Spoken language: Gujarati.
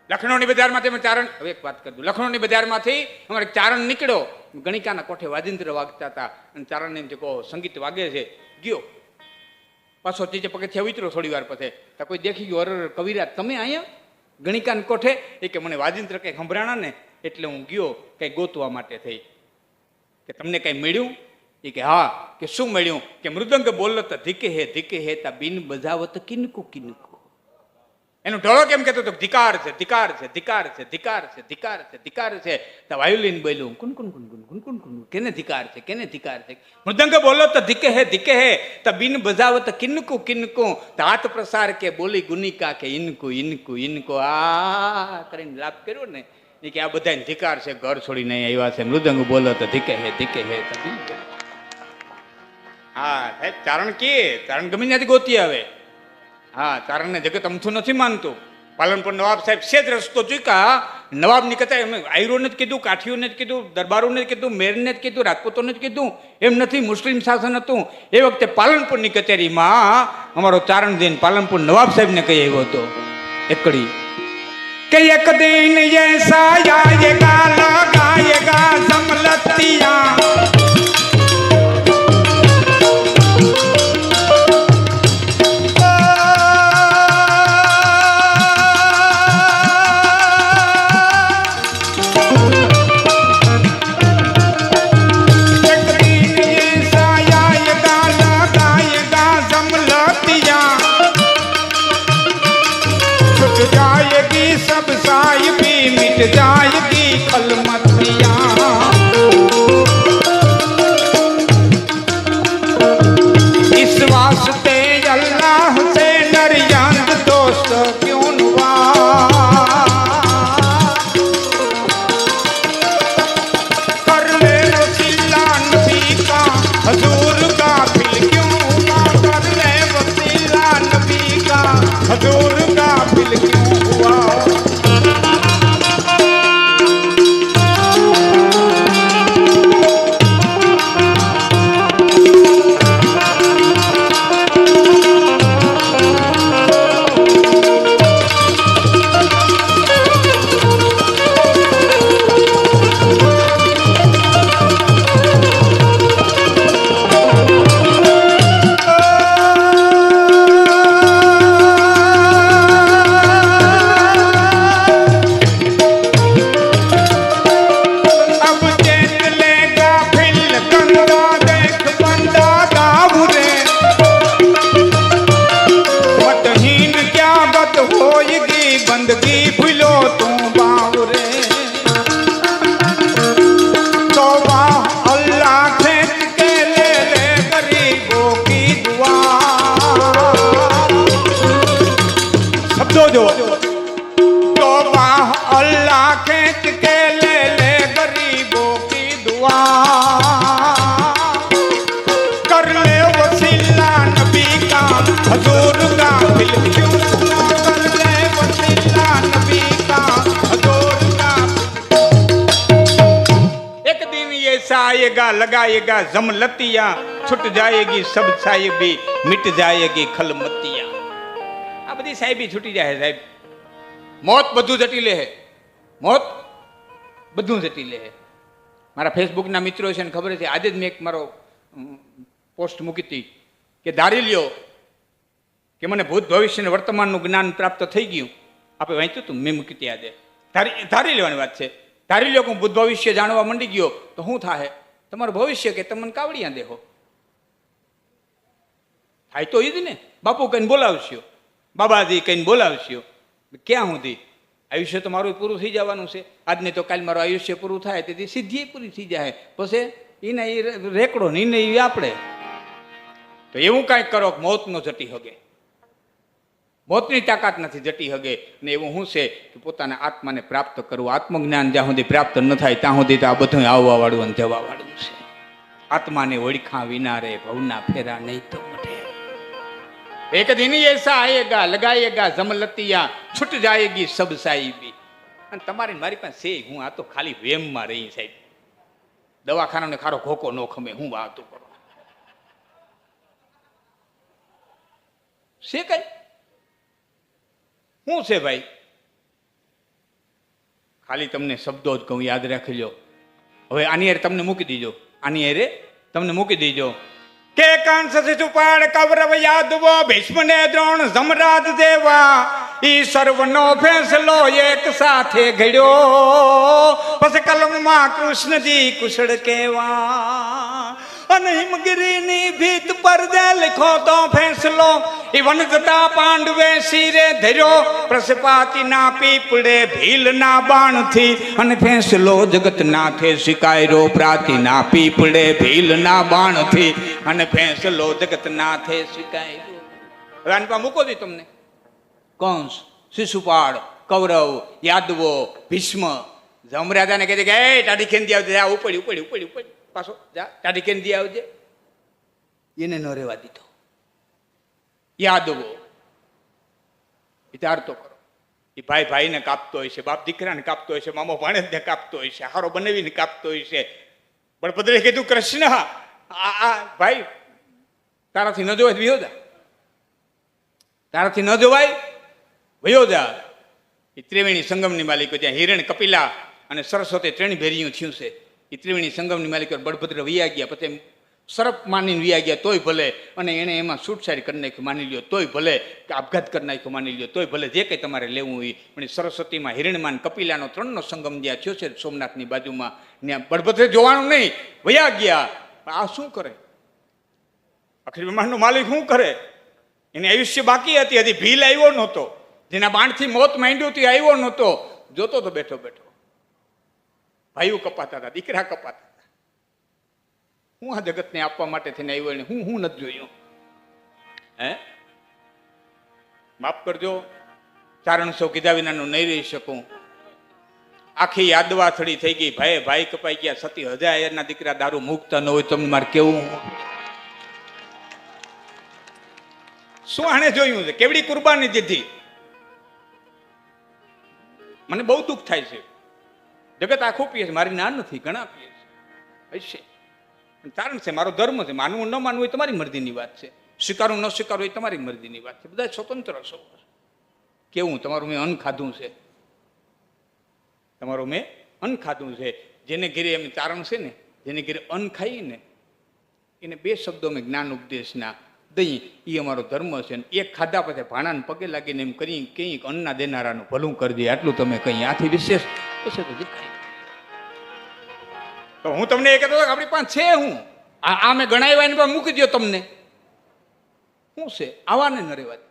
લખનૌની બજારમાંથી અમે ચારણ, હવે એક વાત કરી દઉં. લખનૌની બજારમાંથી અમારે ચારણ નીકળ્યો, ગણિકાના કોઠે વાજિંત્ર વાગતા હતા અને ચારણને એમ કહો સંગીત વાગે છે. ગયો પાછો નીચે પગથિયા ઉતર્યો થોડી વાર પછી તો કોઈ દેખી ગયો, અરે કવિરાજ તમે અહીંયા ગણિકાના કોઠે? એ કે મને વાજિંત્ર કંઈ સંભળાણા ને એટલે હું ગયો કંઈ ગોતવા માટે થઈ. કે તમને કંઈ મળ્યું? એ કે હા. કે શું મળ્યું? કે મૃદંગ બોલત ધીકે હે તા બિન બજાવત કિનકુ કિનકુ. એનો ઢોળો કેમ કહેતો હતો? ધિકાર છે, ધિકાર છે, ધિકાર છે, ધિકાર છે, ધિકાર છે, ધિકાર છે. તો વાયુલીન બોલ્યું કુન કુન કુન કુન કુન કુન કુન. કેને ધિકાર છે, કેને ધિકાર છે? મૃદંગ બોલો તો ધીકે હે તો બિન બજાવત કિનકુ કિનકુ. તો હાથ પ્રસાર કે બોલી ગુનિકા કે ઇનકુ ઇનકુ ઇનકુ. આ કરીને લાભ કર્યો ને એ કે આ બધાને ધિકાર છે, ઘર છોડીને અહીં આવ્યા છે. મૃદંગ બોલો તો ધીકે હે તો બિન. હા સાહેબ, ચારણ કે ચારણ ગમે ત્યાંથી ગોતી આવે. હા, ચારણને જગત અમથું નથી માનતું. પાલનપુર નવાબ સાહેબ સેજ રસ્તો ચૂક્યા. નવાબની કથા એમ આયરોને જ કીધું, કાઠીઓને જ કીધું, દરબારોને જ કીધું, મેરને જ કીધું, રાજપૂતોને જ કીધું. એમ નથી, મુસ્લિમ શાસન હતું એ વખતે પાલનપુરની કચેરીમાં અમારો ચારણ જઈને પાલનપુર નવાબ સાહેબને કહી આવ્યો હતો એકડી કે એક દિન એસા આયેગા લગાયેગા સમલતિયા. जाएगी खलमतियाँ इस वास्ते अल्लाह से नरियंद दोस्त क्यों हुआ. कर ले वसीला नबी का हजूर गाफिल क्यों हुआ. कर ले वसीला नबी का हजूर गाफिल क्यों हुआ. बंदगी भूलो तू बावरे तो वाह अल्लाह खेत के ले ले गरीबों की दुआ. शब्दों जो तो वाह अल्लाह खेत के ले ले गरीबों की दुआ. कर ले वसीला नबी का हजूर गाफिल क्यों. आएगा लगाएगा जमलतिया छूट जाएगी सब साहिबी मिट जाएगी खलमतिया. આ બધી સાહેબી છૂટી જાય સાહેબ. મોત બધું જટી લે હે, મોત બધું જટી લે હે. મારા ફેસબુકના મિત્રો છે ને ખબર છે, આજે જ મેં એક મારો પોસ્ટ મૂકી હતી કે ધારી લ્યો કે મને ભૂત ભવિષ્ય અને વર્તમાનનું જ્ઞાન પ્રાપ્ત થઈ ગયું. આપણે વાંચ્યું હતું, મેં મૂકી હતી આજે. ધારી લેવાની વાત છે. ધારી લ્યો હું ભૂત ભવિષ્ય જાણવા માંડી ગયો તો શું થાય? તમારું ભવિષ્ય કે તમને કાવડિયા દેહો થાય તો એ જ ને. બાપુ કહીને બોલાવશો, બાબાજી કહીને બોલાવશો. ક્યાં સુધી? આયુષ્ય તો મારું પૂરું થઈ જવાનું છે. આજને તો કાલ મારું આયુષ્ય પૂરું થાય તેથી સિદ્ધિ પૂરી થઈ જાય. પછી એને એ રેકડો ને એને એ આપણે તો એવું કાંઈક કરો મોત નો જટી હગે. મોતની તાકાત નથી જટી હગે. ને એવું શું છે કે પોતાના આત્માને પ્રાપ્ત કરવું. આત્મજ્ઞાન જ્યાં સુધી પ્રાપ્ત ન થાય ત્યાં સુધી તો આ બધું આવવા વાળું અને જવા વાળું છે. આત્માને ઓળખા વિના રે ભવના ફેરા નહીં તો મટે. એક દિન એસા આયેગા લગાયેગા જમલતિયા છૂટ જાયેગી સબ સાહિબી. અને તમારી મારી પાસે છે હું આ તો ખાલી વેમમાં રહી સાહેબ. દવાખાનાને ખારો ખોકો નો ખમે હું વાતું કરો છે કઈ શું છે ભાઈ? ખાલી તમને શબ્દો જ કહું, યાદ રાખી લો. હવે આની હારે તમને મૂકી દીજો, આની હારે તમને મૂકી દીજો કે કંસ શિશુપાળ કૌરવ યાદવો ભીષ્મ ને દ્રોણ જમરાજ જેવા ઈ સર્વનો ફેંસલો એક સાથે ઘડ્યો, પછી કલમમાં કૃષ્ણજી કુશળ કેવા, અને હિમગીરીની ભીત પર જે લખો તો ફેંસલો ઈ વન જતા પાંડવે શિરે ધર્યો, પ્રસપાતીના પીપળે ભીલના બાણથી, અને ફેંસલો જગતનાથે શિકાયરો પ્રાતીના પીપળે ભીલના બાણથી, અને ફેંસલો જગતનાથે શિકાયરો. હવે આની પા મૂકો દી તમને. કંસ, શિશુપાળ, કૌરવ, યાદવો, ભીષ્મ, જમરાજાને કહે છે કે એ ટાઢી ખેંદી આવજે, જા ઉપડી ઉપડી ઉપડી ઉપડી પાછો જા ટાઢી ખેંદી આવજે. એને ન રહેવા દીધો. યાદવો વિચાર તો કરો, એ ભાઈ ભાઈને કાપતો હોય છે, બાપ દીકરાને કાપતો હોય છે, મામો ભાણેજને કાપતો હોય છે, હારો બનાવીને કાપતો હોય છે. બળભદ્રે કીધું કૃષ્ણ આ ભાઈ તારાથી ન જોવાય વિયો જા, તારાથી ન જોવાય વયો જા. એ ત્રિવેણી સંગમની માલિકો જ્યાં હિરણ, કપિલા અને સરસ્વતી ત્રણ ભેરિયું થયું છે, એ ત્રિવેણી સંગમની માલિકો બળભદ્ર વૈયા ગયા, પછી સરપ માનીને વિયા ગયા તોય ભલે, અને એણે એમાં છૂટછાટ કરી નાખ્યું માની લ્યો તોય ભલે, કે આપઘાત કરી નાખ્યો માની લ્યો તોય ભલે, જે કંઈ તમારે લેવું હોય. પણ સરસ્વતીમાં હિરણમાન કપિલાનો ત્રણનો સંગમ જ્યાં થયો છે સોમનાથની બાજુમાં, ત્યાં બળભદ્રે જોવાનું નહીં, વયા ગયા. આ શું કરે? અખિલ બ્રહ્માંડનો માલિક શું કરે? એને આયુષ્ય બાકી હતી, હજી ભીલ આવ્યો નહોતો, જેના બાણથી મોત માંડ્યું હતું આવ્યો નહોતો, જોતો તો બેઠો બેઠો. ભાઈઓ કપાતા હતા, દીકરા કપાતા હતા. હું આ જગતને આપવા માટે થઈને આવ્યો એને હું નથી જોયું. હે માફ કરજો, ચારણસો કીધા વિનાનું નહીં રહી શકું. આખી યાદવા થડી થઈ ગઈ, ભાઈ ભાઈ કપાઈ ગયા, સતી હજારના દીકરા દારૂ મૂકતા ન હોય, તમને મારે કેવું? શું આને જોયું છે? કેવડી કુરબાની દીધી. મને બહુ દુઃખ થાય છે. જગત આખું પીએ છે, મારી ના નથી, ઘણા પીએ છે હશે. કારણ છે મારો ધર્મ છે, માનવું ન માનવું એ તમારી મરજીની વાત છે, સ્વીકારવું ન સ્વીકારવું એ તમારી મરજીની વાત છે, બધા સ્વતંત્ર છો. કેવું તમારું મેં અન્ન ખાધું છે, તમારું મેં અન્ન ખાધું છે. જેને ઘેરે એમ ચારણ છે ને, જેને ઘેરે અન્ન ખાઈએ ને એને બે શબ્દો મેં જ્ઞાન ઉપદેશના દઈ, એ અમારો ધર્મ છે. ને એક ખાધા પછી ભાણાને પગે લાગીને એમ કરી કંઈક અન્ના દેનારાનું ભલું કરજે, આટલું તમે કંઈ આથી વિશેષ પછી તો દેખાય. તો હું તમને એ કહેતો આપણી પાસે છે, હું આ મેં ગણાવ્યા એની પાસે મૂકી દો તમને. શું છે? આવાને ન રહેવા દે.